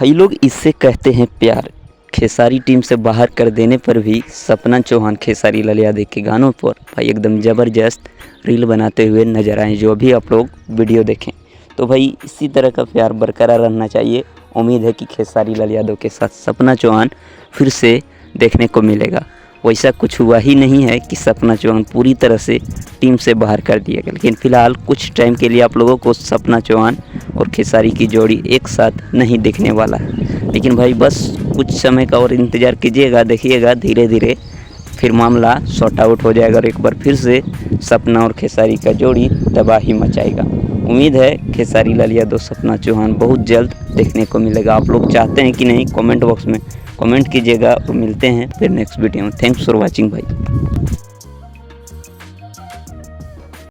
भाई लोग इससे कहते हैं प्यार। खेसारी टीम से बाहर कर देने पर भी सपना चौहान खेसारी लाल यादव के गानों पर भाई एकदम ज़बरदस्त रील बनाते हुए नज़र आए, जो भी आप लोग वीडियो देखें। तो भाई इसी तरह का प्यार बरकरार रहना चाहिए। उम्मीद है कि खेसारी लाल यादव के साथ सपना चौहान फिर से देखने को मिलेगा। वैसा कुछ हुआ ही नहीं है कि सपना चौहान पूरी तरह से टीम से बाहर कर दिया गया, लेकिन फ़िलहाल कुछ टाइम के लिए आप लोगों को सपना चौहान और खेसारी की जोड़ी एक साथ नहीं दिखने वाला है। लेकिन भाई बस कुछ समय का और इंतज़ार कीजिएगा, देखिएगा धीरे धीरे फिर मामला सॉर्ट आउट हो जाएगा और एक बार फिर से सपना और खेसारी का जोड़ी तबाही मचाएगा। उम्मीद है खेसारी लाल यादव सपना चौहान बहुत जल्द देखने को मिलेगा। आप लोग चाहते हैं कि नहीं, कमेंट बॉक्स में कमेंट कीजिएगा और मिलते हैं फिर नेक्स्ट वीडियो में। थैंक्स फॉर वॉचिंग भाई।